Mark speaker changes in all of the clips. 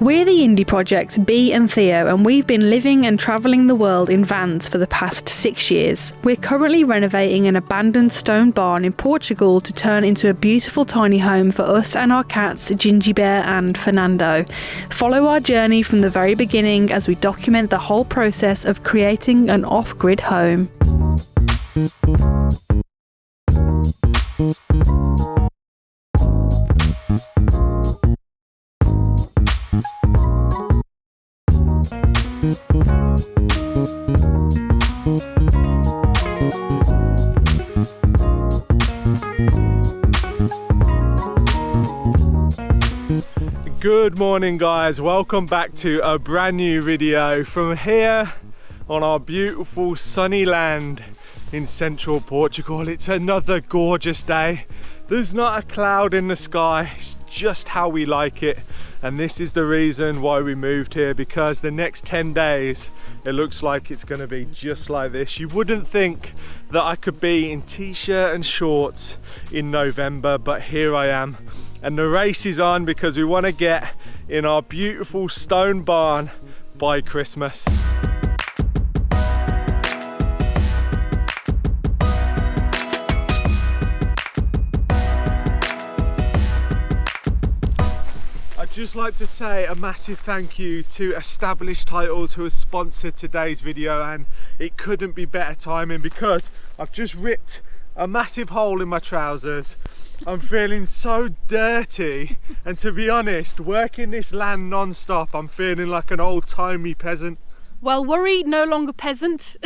Speaker 1: We're the indie project Bee and Theo, and we've been living and travelling the world in vans for the past 6 years. We're currently renovating an abandoned stone barn in Portugal to turn into a beautiful tiny home for us and our cats Ginjey Bear and Furrnando. Follow our journey from the very beginning as we document the whole process of creating an off-grid home.
Speaker 2: Good morning guys, welcome back to a brand new video from here on our beautiful sunny land in Central Portugal. It's another gorgeous day. There's not a cloud in the sky, it's just how we like it. And this is the reason why we moved here, because the next 10 days it looks like it's going to be just like this. You wouldn't think that I could be in t-shirt and shorts in November, but here I am. And the race is on because we want to get in our beautiful stone barn by Christmas. I'd just like to say a massive thank you to Established Titles who has sponsored today's video, and it couldn't be better timing because I've just ripped a massive hole in my trousers. I'm feeling so dirty, and to be honest, working this land non-stop, I'm feeling like an old-timey peasant.
Speaker 1: Well, worry no longer peasant,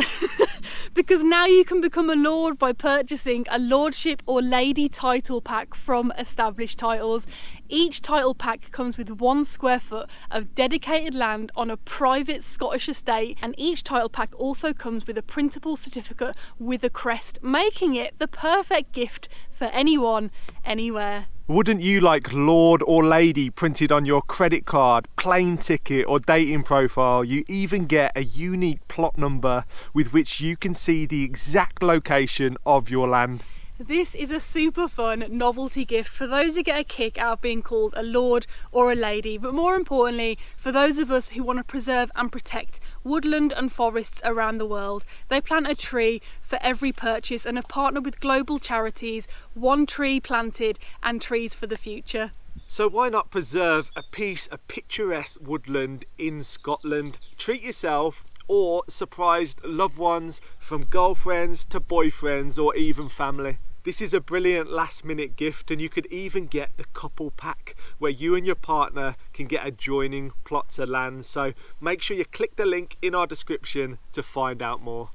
Speaker 1: because now you can become a lord by purchasing a lordship or lady title pack from Established Titles. Each title pack comes with 1 square foot of dedicated land on a private Scottish estate, and each title pack also comes with a printable certificate with a crest, making it the perfect gift for anyone, anywhere.
Speaker 2: Wouldn't you like Lord or Lady printed on your credit card, plane ticket or dating profile? You even get a unique plot number with which you can see the exact location of your land.
Speaker 1: This is a super fun novelty gift for those who get a kick out of being called a lord or a lady, but more importantly for those of us who want to preserve and protect woodland and forests around the world. They plant a tree for every purchase and have partnered with global charities, One Tree Planted and Trees for the Future.
Speaker 2: So why not preserve a piece of picturesque woodland in Scotland? Treat yourself or surprise loved ones, from girlfriends to boyfriends or even family. This is a brilliant last minute gift, and you could even get the couple pack where you and your partner can get adjoining plots of land. So make sure you click the link in our description to find out more.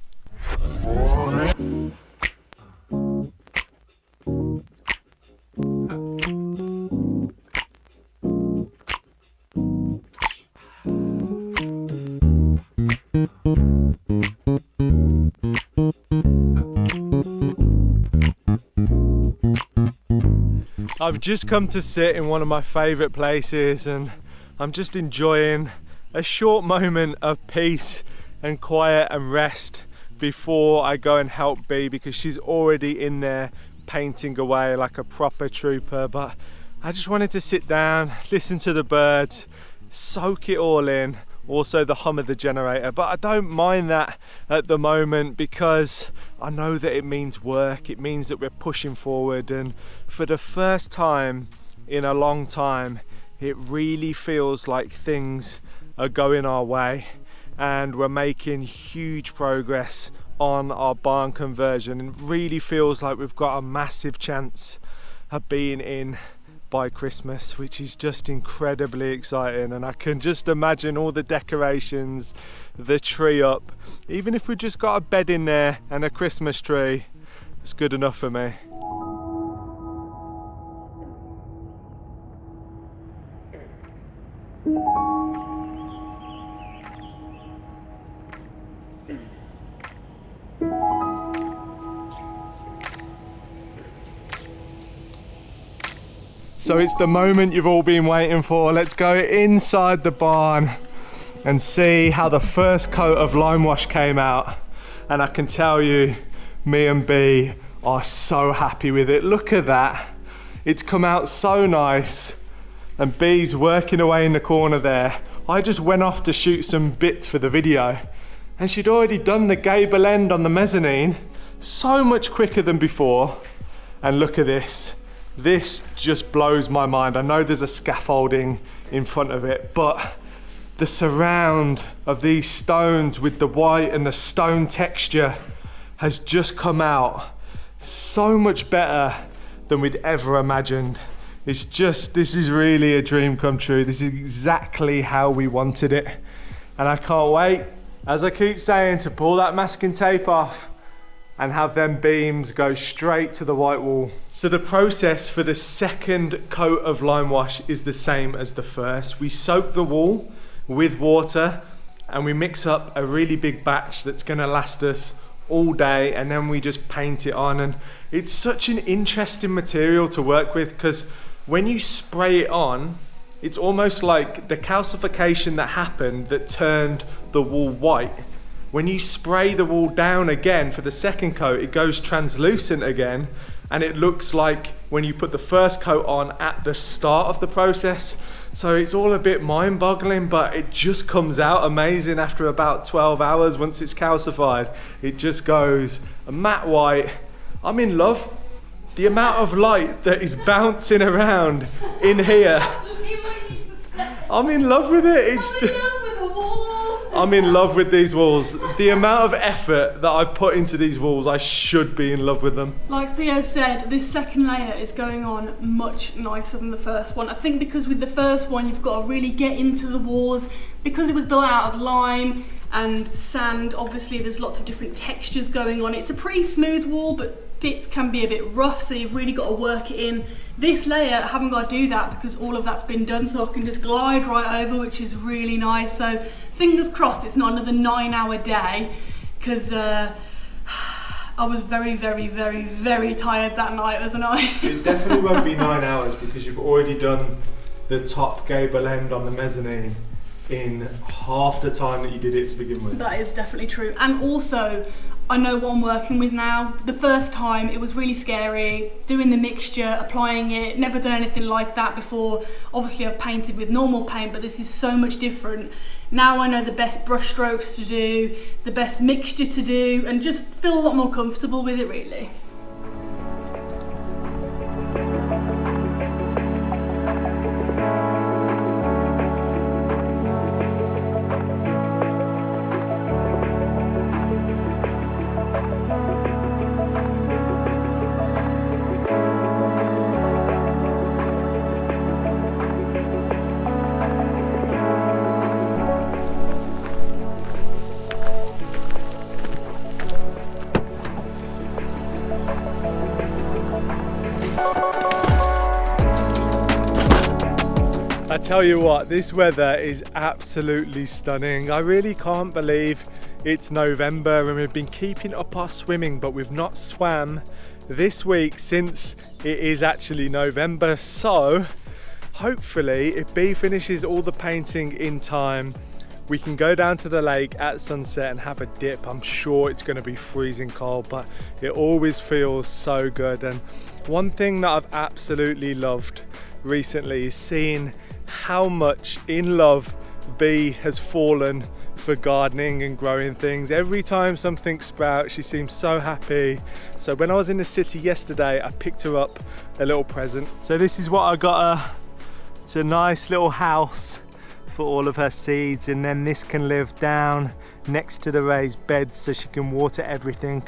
Speaker 2: I've just come to sit in one of my favourite places, and I'm just enjoying a short moment of peace and quiet and rest before I go and help Bee, because she's already in there painting away like a proper trooper. But I just wanted to sit down, listen to the birds, soak it all in. Also the hum of the generator, but I don't mind that at the moment because I know that it means work. It means that we're pushing forward, and for the first time in a long time it really feels like things are going our way and we're making huge progress on our barn conversion. It really feels like we've got a massive chance of being in by Christmas, which is just incredibly exciting. And I can just imagine all the decorations, the tree up. Even if we just got a bed in there and a Christmas tree, it's good enough for me. So it's the moment you've all been waiting for. Let's go inside the barn and see how the first coat of lime wash came out. And I can tell you, me and Bee are so happy with it. Look at that. It's come out so nice. and Bee's working away in the corner there. I just went off to shoot some bits for the video, and she'd already done the gable end on the mezzanine so much quicker than before. And look at this. This just blows my mind. I know there's a scaffolding in front of it, but the surround of these stones with the white and the stone texture has just come out so much better than we'd ever imagined. It's just, this is really a dream come true. This is exactly how we wanted it. And I can't wait, as I keep saying, to pull that masking tape off and have them beams go straight to the white wall. So the process for the second coat of lime wash is the same as the first. We soak the wall with water and we mix up a really big batch that's gonna last us all day, and then we just paint it on. And it's such an interesting material to work with, because when you spray it on, it's almost like the calcification that happened that turned the wall white. When you spray the wall down again for the second coat, it goes translucent again, and it looks like when you put the first coat on at the start of the process. So it's all a bit mind-boggling, but it just comes out amazing after about 12 hours once it's calcified. It just goes a matte white. I'm in love. The amount of light that is bouncing around in here. I'm in love with it. It's just, I'm in love with these walls. The amount of effort that I put into these walls, I should be in love with them.
Speaker 1: Like Theo said, this second layer is going on much nicer than the first one. I think because with the first one, you've got to really get into the walls. Because it was built out of lime and sand, obviously there's lots of different textures going on. It's a pretty smooth wall, but bits can be a bit rough, so you've really got to work it in. This layer, I haven't got to do that because all of that's been done, so I can just glide right over, which is really nice. So fingers crossed it's not another 9-hour day, because I was very, very, very, very tired that night, wasn't I?
Speaker 2: It definitely won't be 9 hours because you've already done the top gable end on the mezzanine in half the time that you did it to begin with.
Speaker 1: That is definitely true. And also, I know what I'm working with now. The first time it was really scary, doing the mixture, applying it, never done anything like that before. Obviously I've painted with normal paint, but this is so much different. Now I know the best brush strokes to do, the best mixture to do, and just feel a lot more comfortable with it really.
Speaker 2: I tell you what, this weather is absolutely stunning. I really can't believe it's November and we've been keeping up our swimming, but we've not swam this week since it is actually November. So hopefully if Bee finishes all the painting in time, we can go down to the lake at sunset and have a dip. I'm sure it's going to be freezing cold, but it always feels so good. And one thing that I've absolutely loved recently is seeing how much in love Bee has fallen for gardening and growing things. Every time something sprouts, she seems so happy. So when I was in the city yesterday, I picked her up a little present. So this is what I got her. It's a nice little house for all of her seeds, and then this can live down next to the raised beds so she can water everything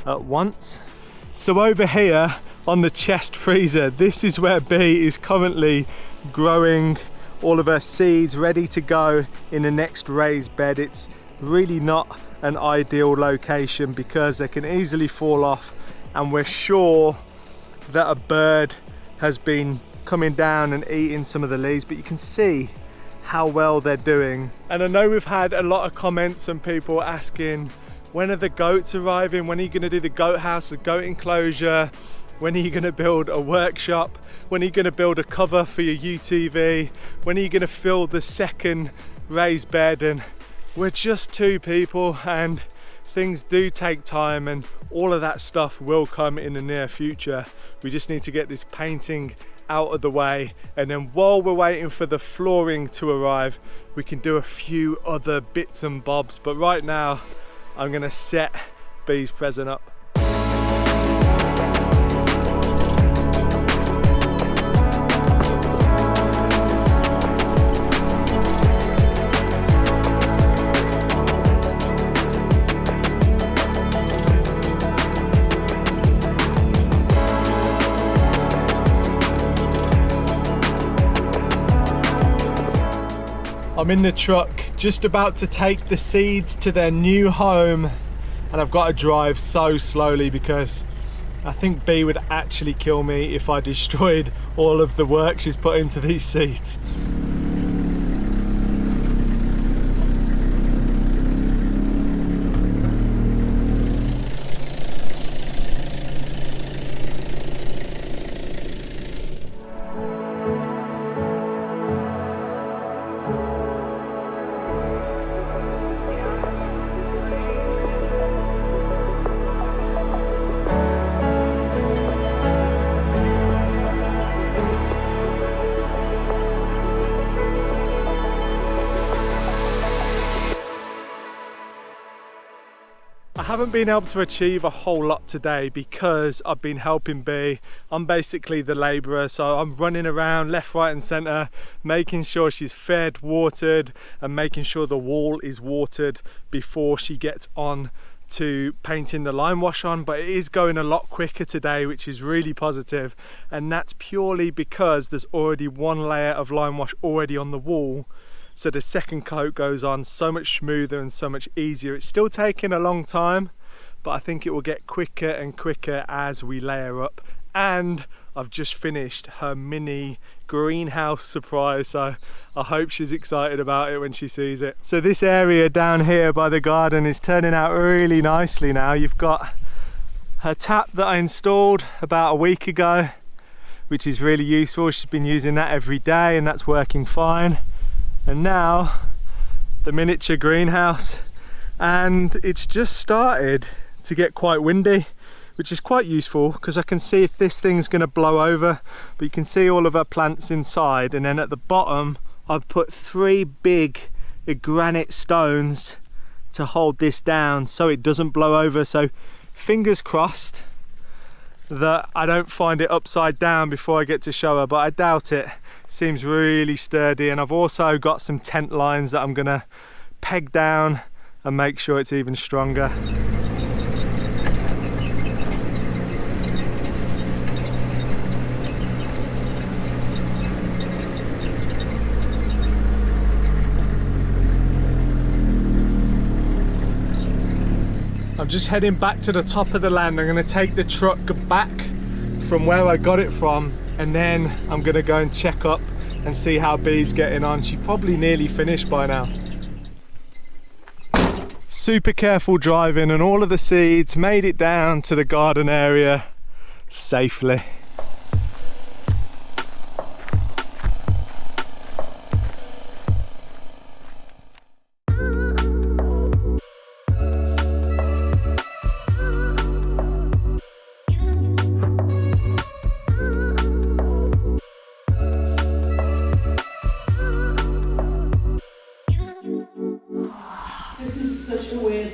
Speaker 2: at once. So over here on the chest freezer, this is where Bee is currently growing all of her seeds ready to go in the next raised bed. It's really not an ideal location because they can easily fall off, and we're sure that a bird has been coming down and eating some of the leaves, but you can see how well they're doing. And I know we've had a lot of comments and people asking, when are the goats arriving? When are you going to do the goat house, the goat enclosure? When are you going to build a workshop? When are you going to build a cover for your UTV? When are you going to fill the second raised bed? And we're just two people and things do take time, and all of that stuff will come in the near future. We just need to get this painting out of the way, and then while we're waiting for the flooring to arrive, we can do a few other bits and bobs. But right now I'm gonna set Bee's present up. I'm in the truck, just about to take the seeds to their new home, and I've got to drive so slowly because I think Bee would actually kill me if I destroyed all of the work she's put into these seeds. I haven't been able to achieve a whole lot today because I've been helping Bee. I'm basically the labourer, so I'm running around left, right and centre, making sure she's fed, watered, and making sure the wall is watered before she gets on to painting the lime wash on. But it is going a lot quicker today, which is really positive, and that's purely because there's already one layer of lime wash already on the wall. So the second coat goes on so much smoother and so much easier. It's still taking a long time, but I think it will get quicker and quicker as we layer up. And I've just finished her mini greenhouse surprise, so I hope she's excited about it when she sees it. So this area down here by the garden is turning out really nicely now. You've got her tap that I installed about a week ago, which is really useful. She's been using that every day and that's working fine. And now the miniature greenhouse, and it's just started to get quite windy, which is quite useful because I can see if this thing's going to blow over. But you can see all of our plants inside, and then at the bottom I've put 3 big granite stones to hold this down so it doesn't blow over. So fingers crossed that I don't find it upside down before I get to show her, but I doubt it. Seems really sturdy. And I've also got some tent lines that I'm gonna peg down and make sure it's even stronger. I'm just heading back to the top of the land. I'm gonna take the truck back from where I got it from, and then I'm gonna go and check up and see how Bee's getting on. She's probably nearly finished by now. Super careful driving, and all of the seeds made it down to the garden area safely.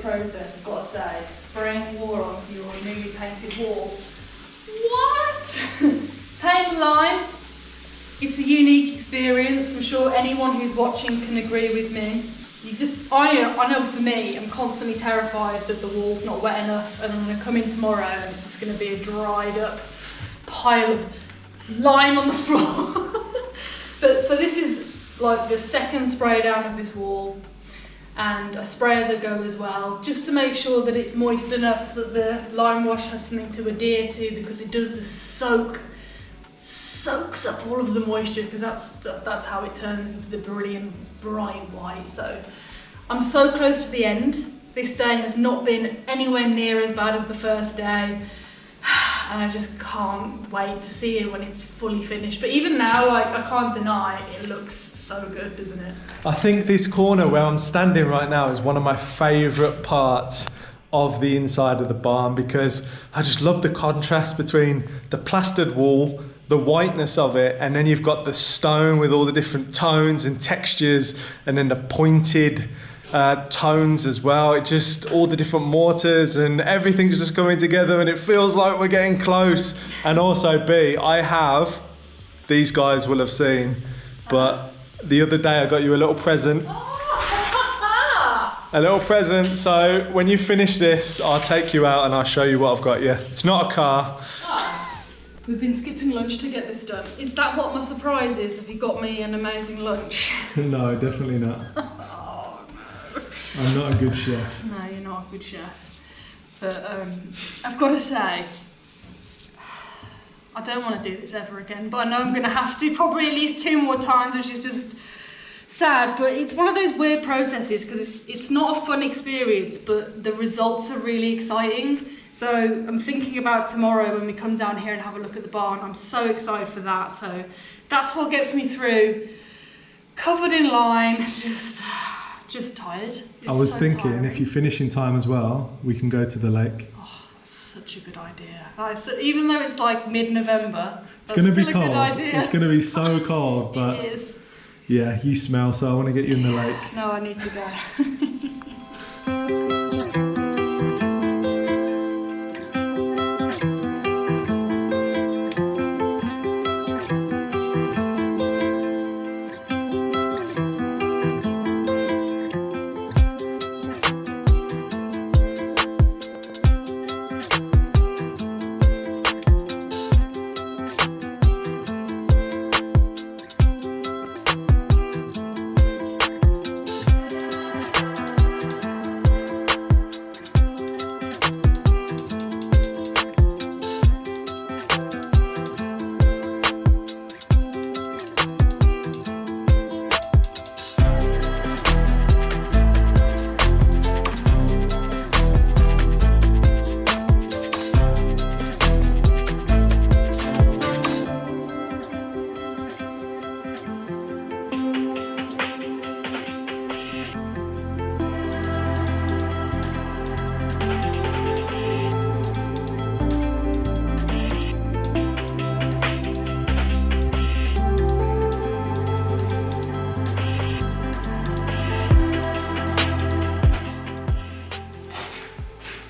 Speaker 1: Process, I've got to say, spraying water onto your newly painted wall. What? Paint lime, it's a unique experience. I'm sure anyone who's watching can agree with me. I know for me, I'm constantly terrified that the wall's not wet enough and I'm going to come in tomorrow and it's just going to be a dried up pile of lime on the floor. But so this is like the second spray down of this wall. And I spray as I go as well, just to make sure that it's moist enough that the lime wash has something to adhere to, because it does just soaks up all of the moisture, because that's how it turns into the brilliant bright white. So I'm so close to the end. This day has not been anywhere near as bad as the first day, and I just can't wait to see it when it's fully finished. But even now, like, I can't deny it looks so good, doesn't it?
Speaker 2: I think this corner where I'm standing right now is one of my favourite parts of the inside of the barn, because I just love the contrast between the plastered wall, the whiteness of it, and then you've got the stone with all the different tones and textures, and then the pointed tones as well. It just, all the different mortars and everything's just coming together, and it feels like we're getting close. And also, Bee, I have, these guys will have seen, but the other day I got you a little present. A little present, so when you finish this, I'll take you out and I'll show you what I've got you. It's not a car.
Speaker 1: We've been skipping lunch to get this done. Is that what my surprise is? Have you got me an amazing lunch?
Speaker 2: No, definitely not.
Speaker 1: Oh, no.
Speaker 2: I'm not a good chef.
Speaker 1: No, you're not a good chef. But I've got to say, I don't want to do this ever again, but I know I'm going to have to probably at least 2 more times, which is just sad. But it's one of those weird processes because it's not a fun experience, but the results are really exciting. So I'm thinking about tomorrow when we come down here and have a look at the barn. I'm so excited for that. So that's what gets me through. Covered in lime, just tired. It's
Speaker 2: I was
Speaker 1: so
Speaker 2: thinking
Speaker 1: tiring.
Speaker 2: if you finish in time as well, we can go to the lake.
Speaker 1: Oh, that's such a good idea. That is even though it's like mid-November,
Speaker 2: It's going to be
Speaker 1: still a good
Speaker 2: cold.
Speaker 1: idea.
Speaker 2: It's going to be so cold, but
Speaker 1: It is.
Speaker 2: yeah, you smell, so I want to get you in the lake.
Speaker 1: No, I need to go.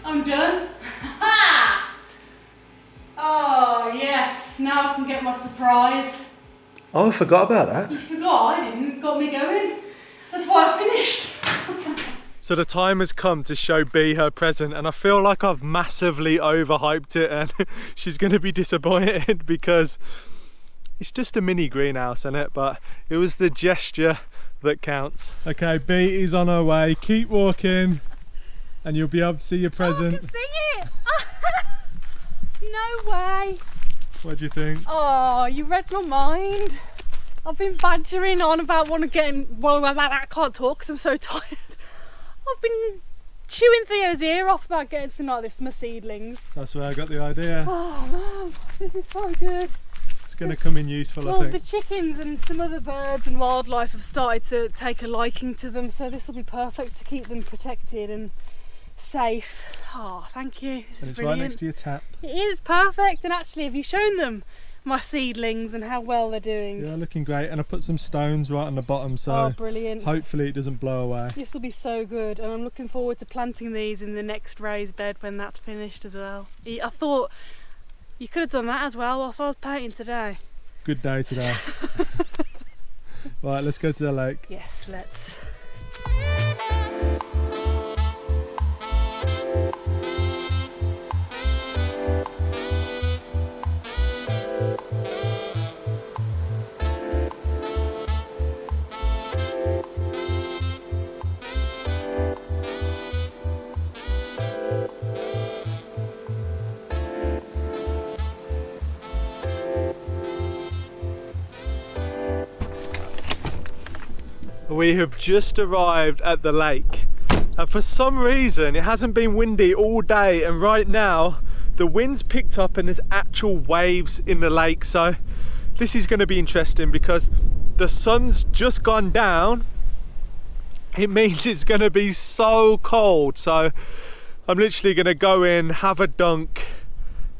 Speaker 1: I'm done. Oh yes, now I can get my surprise.
Speaker 2: Oh, I forgot about that.
Speaker 1: You forgot, I didn't. Got me going. That's why I finished.
Speaker 2: So the time has come to show Bee her present, and I feel like I've massively overhyped it, and she's going to be disappointed because it's just a mini greenhouse, isn't it? But it was the gesture that counts. Okay, Bee is on her way. Keep walking and you'll be able to see your present.
Speaker 1: I can see it. No way.
Speaker 2: What do you think?
Speaker 1: Oh, you read my mind. I've been badgering on about I can't talk because I'm so tired. I've been chewing Theo's ear off about getting something like this for my seedlings.
Speaker 2: That's where I got the idea.
Speaker 1: Oh man, this is so good.
Speaker 2: It's going to come in useful,
Speaker 1: Well,
Speaker 2: I
Speaker 1: the
Speaker 2: think.
Speaker 1: chickens and some other birds and wildlife have started to take a liking to them, so this will be perfect to keep them protected and safe. Oh, thank you. This
Speaker 2: And
Speaker 1: is
Speaker 2: it's
Speaker 1: brilliant.
Speaker 2: right next to your tap.
Speaker 1: It is perfect. And actually, have you shown them my seedlings and how well they're doing?
Speaker 2: Yeah, looking great. And I put some stones right on the bottom, so
Speaker 1: Oh, brilliant.
Speaker 2: hopefully it doesn't blow away.
Speaker 1: This will be so good, and I'm looking forward to planting these in the next raised bed when that's finished as well. I thought you could have done that as well whilst I was painting today.
Speaker 2: Good day today. Right, let's go to the lake.
Speaker 1: Yes, let's.
Speaker 2: We have just arrived at the lake, and for some reason it hasn't been windy all day, and right now the wind's picked up and there's actual waves in the lake. So this is going to be interesting because the sun's just gone down. It means it's going to be so cold, so I'm literally going to go in, have a dunk,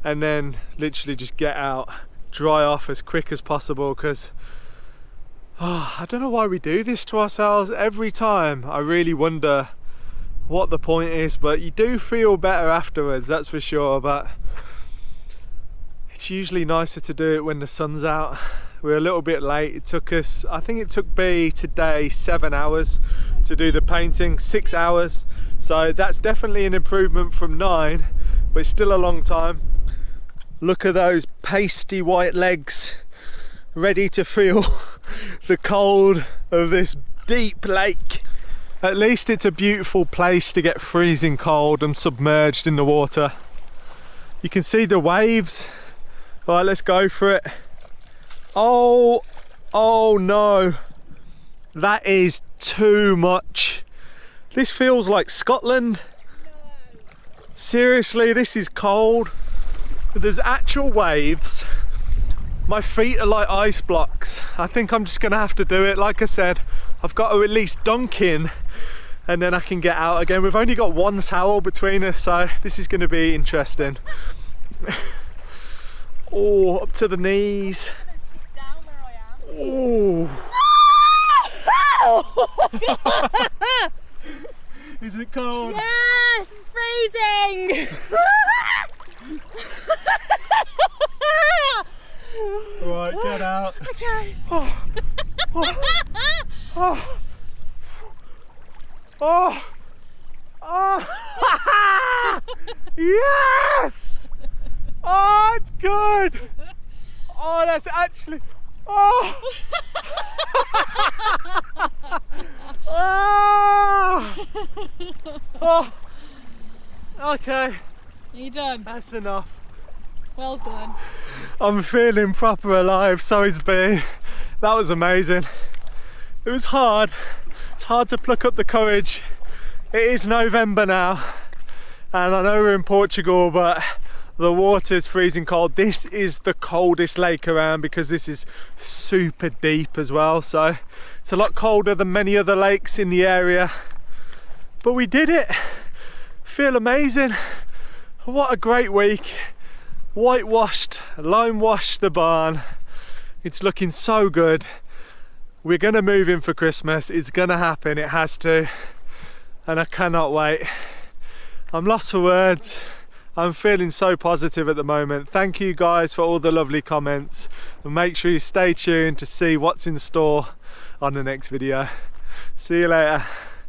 Speaker 2: and then literally just get out, dry off as quick as possible, because I don't know why we do this to ourselves every time. I really wonder what the point is, but you do feel better afterwards, that's for sure. But it's usually nicer to do it when the sun's out. We're a little bit late. It took us, I think it took Bee today 7 hours to do the painting, 6 hours. So that's definitely an improvement from 9, but it's still a long time. Look at those pasty white legs, ready to feel the cold of this deep lake. At least it's a beautiful place to get freezing cold and submerged in the water. You can see the waves. All right, let's go for it. Oh no, that is too much. This feels like Scotland. No. Seriously, this is cold. There's actual waves. My feet are like ice blocks. I think I'm just gonna have to do it. Like I said, I've got to at least dunk in and then I can get out again. We've only got one towel between us, so this is gonna be interesting. Oh, up to the knees. Oh. Is it cold?
Speaker 1: Yes, it's freezing.
Speaker 2: Right, get out.
Speaker 1: Okay.
Speaker 2: Oh. Oh. Oh. Oh. Yes! Oh, it's good. Oh, that's actually. Oh. Oh. Oh. Okay.
Speaker 1: Are you done?
Speaker 2: That's enough.
Speaker 1: Well done.
Speaker 2: I'm feeling proper alive, so is Bee. That was amazing. It was hard. It's hard to pluck up the courage. It is November now, and I know we're in Portugal, but the water's freezing cold. This is the coldest lake around because this is super deep as well, so it's a lot colder than many other lakes in the area. But we did it. Feel amazing. What a great week. Whitewashed, lime washed the barn. It's looking so good. We're gonna move in for Christmas. It's gonna happen, it has to. And I cannot wait. I'm lost for words. I'm feeling so positive at the moment. Thank you guys for all the lovely comments. And make sure you stay tuned to see what's in store on the next video. See you later.